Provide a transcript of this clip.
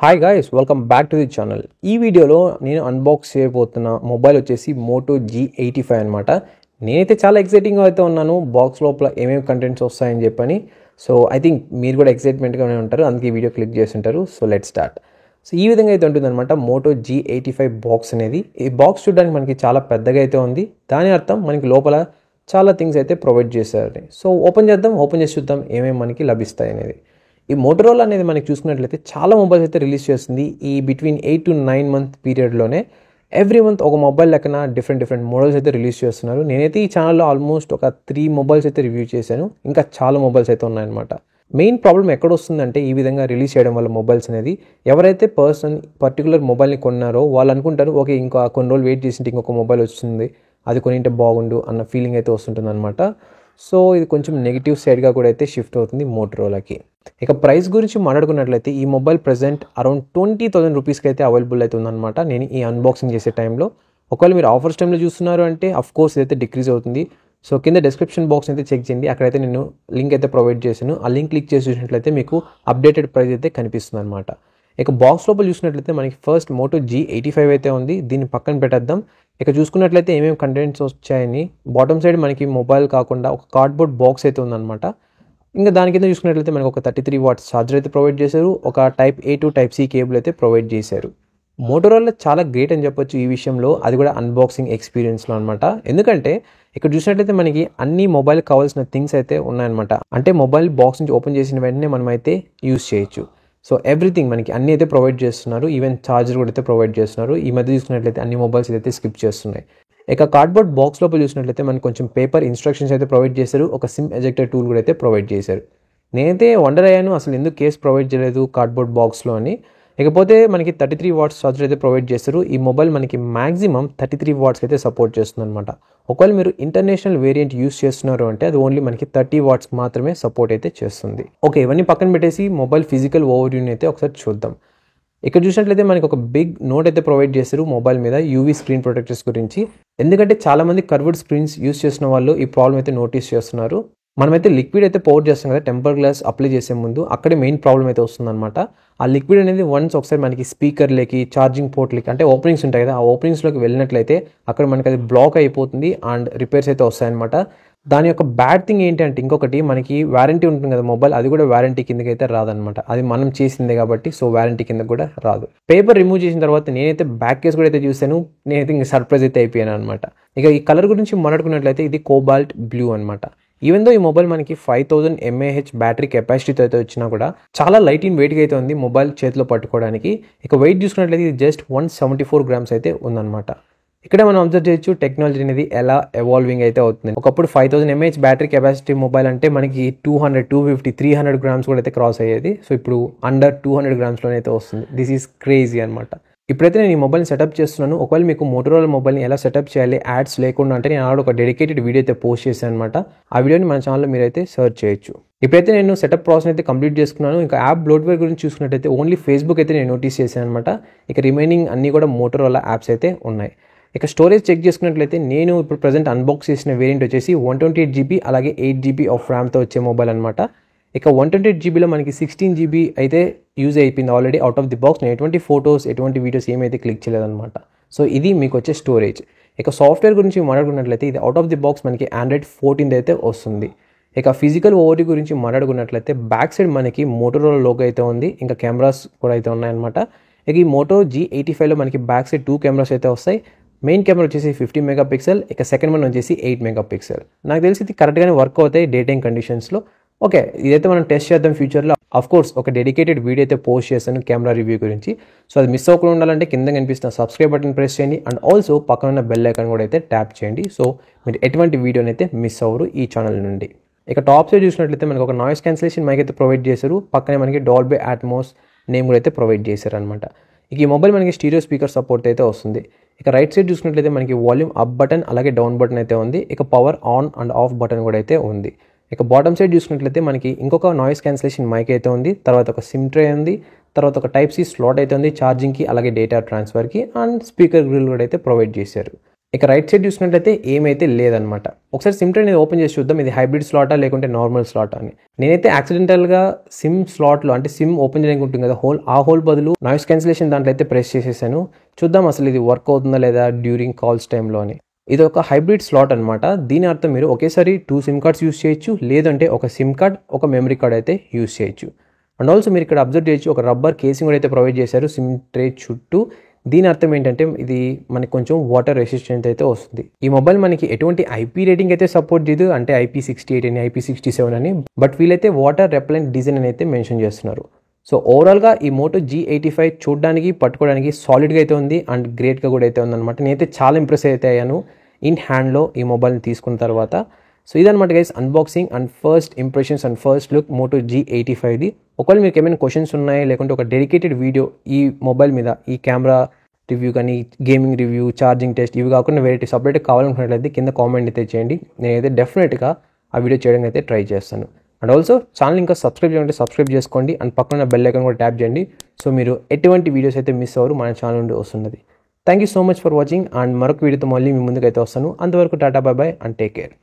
Hi guys, welcome back to the channel. ఈ వీడియోలో నేను అన్బాక్స్ చేయబోతున్న మొబైల్ వచ్చేసి మోటో G85 అనమాట. నేనైతే చాలా ఎక్సైటింగ్గా అయితే ఉన్నాను, బాక్స్ లోపల ఏమేమి కంటెంట్స్ వస్తాయని చెప్పని. సో ఐ థింక్ మీరు కూడా ఎక్సైట్మెంట్గానే ఉంటారు, అందుకే ఈ వీడియో క్లిక్ చేసి ఉంటారు. So let's start. సో ఈ విధంగా అయితే ఉంటుందన్నమాట మోటో G85 బాక్స్ అనేది. ఈ బాక్స్ చూడడానికి మనకి చాలా పెద్దగా అయితే ఉంది. దాని అర్థం మనకి లోపల చాలా థింగ్స్ అయితే ప్రొవైడ్ చేశారని. సో ఓపెన్ చేసి చూద్దాం ఏమేమి మనకి లభిస్తాయి అనేది. ఈ మోటరోలా అనేది మనకి చూసుకున్నట్లయితే చాలా మొబైల్స్ అయితే రిలీజ్ చేస్తుంది. ఈ బిట్వీన్ 8 to 9 month పీరియడ్లోనే ఎవ్రీ మంత్ ఒక మొబైల్ లెక్కన డిఫరెంట్ మోడల్స్ అయితే రిలీజ్ చేస్తున్నారు. నేనైతే ఈ ఛానల్లో ఆల్మోస్ట్ ఒక 3 మొబైల్స్ అయితే రివ్యూ చేశాను. ఇంకా చాలా మొబైల్స్ అయితే ఉన్నాయన్నమాట. మెయిన్ ప్రాబ్లం ఎక్కడ వస్తుందంటే ఈ విధంగా రిలీజ్ చేయడం వల్ల మొబైల్స్ అనేది ఎవరైతే పర్టికులర్ మొబైల్ని కొన్నారో వాళ్ళు అనుకుంటారు, ఓకే ఇంకా కొన్ని రోజులు వెయిట్ చేసింటే ఇంకొక మొబైల్ వస్తుంది, అది కొనింటే బాగుండు అన్న ఫీలింగ్ అయితే వస్తుంటుంది అనమాట. సో ఇది కొంచెం నెగిటివ్ సైడ్గా కూడా అయితే షిఫ్ట్ అవుతుంది మోటరోలాకి. ఇక ప్రైస్ గురించి మాట్లాడుకున్నట్లయితే ఈ మొబైల్ ప్రెజెంట్ అరౌండ్ 20,000 రూపీస్కి అయితే అవైలబుల్ అయితే ఉందన్నమాట నేను ఈ అన్బాక్సింగ్ చేసే టైంలో. ఒకవేళ మీరు ఆఫర్స్ టైంలో చూస్తున్నారు అంటే అఫ్కోర్స్ ఇదైతే డిక్రీజ్ అవుతుంది. సో కింద డిస్క్రిప్షన్ బాక్స్ అయితే చెక్ చేయండి, అక్కడైతే నేను లింక్ అయితే ప్రొవైడ్ చేశాను. ఆ లింక్ క్లిక్ చేసి చూసినట్లయితే మీకు అప్డేటెడ్ ప్రైస్ అయితే కనిపిస్తుంది అనమాట. ఇక బాక్స్ లోపల చూసినట్లయితే మనకి ఫస్ట్ మోటో G85 అయితే ఉంది, దీన్ని పక్కన పెట్టేద్దాం. ఇక చూసుకున్నట్లయితే ఏమేమి కంటెంట్స్ వచ్చాయని బాటమ్ సైడ్ మనకి మొబైల్ కాకుండా ఒక కార్డ్బోర్డ్ బాక్స్ అయితే ఉందన్నమాట. ఇంకా దాని కింద చూసుకున్నట్లయితే మనకు ఒక 33 watts ఛార్జర్ అయితే ప్రొవైడ్ చేశారు, ఒక type A to type C cable అయితే ప్రొవైడ్ చేశారు. మోటరోలా చాలా గ్రేట్ అని చెప్పొచ్చు ఈ విషయంలో, అది కూడా అన్బాక్సింగ్ ఎక్స్పీరియన్స్లో అనమాట. ఎందుకంటే ఇక్కడ చూసినట్లయితే మనకి అన్ని మొబైల్ కావాల్సిన థింగ్స్ అయితే ఉన్నాయన్నమాట. అంటే మొబైల్ బాక్స్ నుంచి ఓపెన్ చేసిన వెంటనే మనం అయితే యూస్ చేయొచ్చు. సో ఎవ్రీథింగ్ మనకి అన్నీ అయితే ప్రొవైడ్ చేస్తున్నారు, ఈవెన్ ఛార్జర్ కూడా అయితే ప్రొవైడ్ చేస్తున్నారు. ఈ మధ్య చూసినట్లయితే అన్ని మొబైల్స్ అయితే స్కిప్ చేస్తున్నాయి. ఇక కార్డ్బోర్డ్ బాక్స్ లోపల చూసినట్లయితే మనకి కొంచెం పేపర్ ఇన్స్ట్రక్షన్స్ అయితే ప్రొవైడ్ చేశారు, ఒక సిమ్ ఎజెక్టర్ టూల్ కూడా అయితే ప్రొవైడ్ చేశారు. నేనైతే వండర్ అయ్యాను అసలు ఎందుకు కేస్ ప్రొవైడ్ చేయలేదు కార్డ్బోర్డ్ బాక్స్లో అని. ఇకపోతే మనకి 33 watts ఛార్జర్ అయితే ప్రొవైడ్ చేస్తారు. ఈ మొబైల్ మనకి మాక్సిమం 33 watts అయితే సపోర్ట్ చేస్తుంది అనమాట. ఒకవేళ మీరు ఇంటర్నేషనల్ వేరియంట్ యూస్ చేస్తున్నారు అంటే అది ఓన్లీ మనకి 30 watts మాత్రమే సపోర్ట్ అయితే చేస్తుంది. ఓకే, ఇవన్నీ పక్కన పెట్టేసి మొబైల్ ఫిజికల్ ఓవర్వ్యూని అయితే ఒకసారి చూద్దాం. ఇక్కడ చూసినట్లయితే మనకి ఒక బిగ్ నోట్ అయితే ప్రొవైడ్ చేస్తారు మొబైల్ మీద యూవీ స్క్రీన్ ప్రొటెక్టర్స్ గురించి. ఎందుకంటే చాలామంది కర్వ్డ్ స్క్రీన్స్ యూస్ చేసిన వాళ్ళు ఈ ప్రాబ్లం అయితే నోటీస్ చేస్తున్నారు. మనమైతే లిక్విడ్ అయితే పౌర్ చేస్తాం కదా టెంపర్ గ్లాస్ అప్లై చేసే ముందు, అక్కడే మెయిన్ ప్రాబ్లం అయితే వస్తుందన్నమాట. ఆ లిక్విడ్ అనేది వన్స్ ఒకసారి మనకి స్పీకర్లకి ఛార్జింగ్ పోర్ట్లకి అంటే ఓపెనింగ్స్ ఉంటాయి కదా, ఆ ఓపెనింగ్స్లోకి వెళ్ళినట్లయితే అక్కడ మనకి అది బ్లాక్ అయిపోతుంది అండ్ రిపేర్స్ అయితే వస్తాయన్నమాట. దాని యొక్క బ్యాడ్ థింగ్ ఏంటంటే ఇంకొకటి మనకి వారంటీ ఉంటుంది కదా మొబైల్, అది కూడా వారంటీ కిందకి అయితే రాదనమాట. అది మనం చేసిందే కాబట్టి సో వారంటీ కింద కూడా రాదు. పేపర్ రిమూవ్ చేసిన తర్వాత నేనైతే బ్యాక్ కేస్ కూడా అయితే చూసాను, నేనైతే ఇంకా సర్ప్రైజ్ అయితే అయిపోయాను అనమాట. ఇక ఈ కలర్ గురించి మాట్లాడుకున్నట్లయితే ఇది కోబాల్ట్ బ్లూ అనమాట. ఈవెన్ దో ఈ మొబైల్ మనకి 5000 mAh బ్యాటరీ కెపాసిటీతో అయితే వచ్చినా కూడా చాలా లైట్ ఇన్ వెయిట్గా అయితే ఉంది మొబైల్ చేతిలో పట్టుకోవడానికి. ఇక వెయిట్ చూసుకున్నట్లయితే ఇది జస్ట్ 174 grams అయితే ఉందన్నమాట. ఇక్కడ మనం అబ్జర్వ్ చేయొచ్చు టెక్నాలజీ అనేది ఎలా ఎవాల్వింగ్ అయితే అవుతుంది. ఒకప్పుడు 5000 mAh బ్యాటరీ కెపాసిటీ మొబైల్ అంటే మనకి 200, 250, 300 grams కూడా అయితే క్రాస్ అయ్యేది. సో ఇప్పుడు అండర్ 200 grams అయితే వస్తుంది. దిస్ ఈజ్ క్రేజీ అనమాట. ఇప్పుడైతే నేను ఈ మొబైల్ని సెటప్ చేస్తున్నాను. ఒకవేళ మీకు మోటరోలా మొబైల్ని ఎలా సెటప్ చేయాలి యాడ్స్ లేకుండా అంటే నేను ఆడ ఒక డెడికేటెడ్ వీడియో అయితే పోస్ట్ చేశాను అనమాట. ఆ వీడియోని మన ఛానల్లో మీరైతే సర్చ్ చేయొచ్చు. ఇప్పుడైతే నేను సెటప్ ప్రాసెస్ అయితే కంప్లీట్ చేసుకున్నాను. ఇంకా యాప్ బ్లోట్వేర్ గురించి చూసుకున్నట్టయితే ఓన్లీ ఫేస్బుక్ అయితే నేను నోటీస్ చేశాను అనమాట. ఇక రిమైనింగ్ అన్నీ కూడా మోటరోలా యాప్స్ అయితే ఉన్నాయి. ఇక స్టోరేజ్ చెక్ చేసుకున్నట్లయితే నేను ఇప్పుడు ప్రజెంట్ అన్బాక్స్ చేసిన వేరియంట్ వచ్చేసి 128GB అలాగే 8GB ఆఫ్ ర్యామ్తో వచ్చే మొబైల్ అనమాట. ఇక 128GBలో మనకి 16GB అయితే యూజ్ అయిపోయింది already out of the box. నేను ఎటువంటి ఫొటోస్ ఎటువంటి వీడియోస్ ఏమైతే క్లిక్ చేయలేదన్నమాట. సో ఇది మీకు వచ్చే స్టోరేజ్. ఇక సాఫ్ట్వేర్ గురించి మాట్లాడుకున్నట్లయితే ఇది అవుట్ ఆఫ్ ది బాక్స్ మనకి Android 14 అయితే వస్తుంది. ఇక ఫిజికల్ ఓవర్వ్యూ గురించి మాట్లాడుకున్నట్లయితే బ్యాక్ సైడ్ మనకి మోటరోలా లోగో అయితే ఉంది, ఇంకా కెమెరాస్ కూడా అయితే ఉన్నాయన్నమాట. ఇక ఈ మోటో G85లో మనకి బ్యాక్ సైడ్ 2 కెమెరాస్ అయితే వస్తాయి. మెయిన్ కెమెరా వచ్చేసి 50 MP, ఇక సెకండ్ వన్ వచ్చేసి 8 MP. నాకు తెలిసి ఇది కరెక్ట్గానే వర్క్ అవుతాయి డే టైం కండిషన్స్లో. ఓకే, ఇదైతే మనం టెస్ట్ చేద్దాం ఫ్యూచర్లో. కోర్స్ ఒక డెడికేటెడ్ వీడియో అయితే పోస్ట్ చేశాను కెమెరా రివ్యూ గురించి. సో అది మిస్ అవ్వకుండా ఉండాలంటే కింద కనిపిస్తున్న సబ్స్క్రైబ్ బటన్ ప్రెస్ చేయండి అండ్ ఆల్సో పక్కన ఉన్న బెల్ ఐకాన్ కూడా అయితే ట్యాప్ చేయండి. సో మీరు ఎటువంటి వీడియోని అయితే మిస్ అవ్వరు ఈ ఛానల్ నుండి. ఇక టాప్ సైడ్ చూసినట్లయితే మనకు ఒక నాయిస్ క్యాన్సిలేషన్ మైక్ అయితే ప్రొవైడ్ చేశారు, పక్కనే మనకి డాల్బీ అట్మోస్ నేమ్ కూడా అయితే ప్రొవైడ్ చేశారు అనమాట. ఇక ఈ మొబైల్ మనకి స్టీరియో స్పీకర్ సపోర్ట్ అయితే వస్తుంది. ఇక రైట్ సైడ్ చూసుకున్నట్లయితే మనకి వాల్యూమ్ అప్ బటన్ అలాగే డౌన్ బటన్ అయితే ఉంది. ఇక power on and of button కూడా అయితే ఉంది. ఇక బాటమ్ సైడ్ చూసుకున్నట్లయితే మనకి ఇంకొక నాయిస్ క్యాన్సిలేషన్ మైక్ అయితే ఉంది, తర్వాత ఒక సిమ్ ట్రే ఉంది, తర్వాత ఒక టైప్ C స్లాట్ అయితే ఉంది ఛార్జింగ్కి అలాగే డేటా ట్రాన్స్ఫర్కి, అండ్ స్పీకర్ గ్రిల్ కూడా అయితే ప్రొవైడ్ చేశారు. ఇక రైట్ సైడ్ చూసినట్లయితే ఏమైతే లేదనమాట. ఒకసారి సిమ్ ట్రే అనేది ఓపెన్ చేసి చూద్దాం, ఇది హైబ్రిడ్ స్లాటా లేకుంటే నార్మల్ స్లాటా అని. నేనైతే యాక్సిడెంటల్గా సిమ్ స్లాట్లో అంటే సిమ్ ఓపెన్ చేయడానికి ఉంటుంది కదా ఆ హోల్ బదులు నాయిస్ క్యాన్సిలేషన్ దాంట్లో అయితే ప్రెస్ చేసేసాను. చూద్దాం అసలు ఇది వర్క్ అవుతుందా లేదా డ్యూరింగ్ కాల్స్ టైంలో అని. ఇది ఒక హైబ్రిడ్ స్లాట్ అనమాట. దీని అర్థం మీరు ఒకేసారి 2 సిమ్ కార్డ్స్ యూస్ చేయొచ్చు, లేదంటే ఒక సిమ్ కార్డ్ ఒక మెమరీ కార్డ్ అయితే యూస్ చేయొచ్చు. అండ్ ఆల్సో మీరు ఇక్కడ అబ్జర్వ్ చేయొచ్చు, ఒక రబ్బర్ కేసింగ్ కూడా అయితే ప్రొవైడ్ చేశారు సిమ్ ట్రే చుట్టూ. దీని అర్థం ఏంటంటే ఇది మనకి కొంచెం వాటర్ రెసిస్టెంట్ అయితే వస్తుంది. ఈ మొబైల్ మనకి ఎటువంటి ఐపీ రేటింగ్ అయితే సపోర్ట్ చేయదు, అంటే IP68 అని IP67 అని, బట్ వీళ్ళైతే వాటర్ రెపెలెంట్ డిజైన్ అని అయితే మెన్షన్ చేస్తున్నారు. సో ఓవరాల్గా ఈ మోటో G85 చూడడానికి పట్టుకోవడానికి సాలిడ్గా అయితే ఉంది అండ్ గ్రేట్గా కూడా అయితే ఉందన్నమాట. నేనైతే చాలా ఇంప్రెస్ అయితే అయ్యాను ఇన్ హ్యాండ్లో ఈ మొబైల్ని తీసుకున్న తర్వాత. సో ఇదన్నమాట guys unboxing and first impressions and first look Moto G85ది. ఒకవేళ మీకు ఏమైనా క్వశ్చన్స్ ఉన్నాయి, లేకుంటే ఒక డెడికేటెడ్ వీడియో ఈ మొబైల్ మీద, ఈ కెమెరా రివ్యూ కానీ, గేమింగ్ రివ్యూ, ఛార్జింగ్ టెస్ట్, ఇవి కాకుండా వేరే సపరేట్గా కావాలనుకున్నట్లయితే కింద కామెంట్ అయితే చేయండి. నేనైతే డెఫినెట్గా ఆ వీడియో చేయడానికి అయితే ట్రై చేస్తాను. అండ్ ఆల్సో ఛానల్ ఇంకా సబ్స్క్రైబ్ చేయాలంటే సబ్స్క్రైబ్ చేసుకోండి అండ్ పక్కన బెల్ ఐకాన్ కూడా ట్యాప్ చేయండి. సో మీరు ఎటువంటి వీడియోస్ అయితే మిస్ అవ్వరు, మన ఛానల్ నుండి వస్తున్నది. Thank you so much for watching and మరొక వీడియోతో మళ్ళీ మీ ముందుకైతే వస్తాను. అంతవరకు Tata, by by and take care.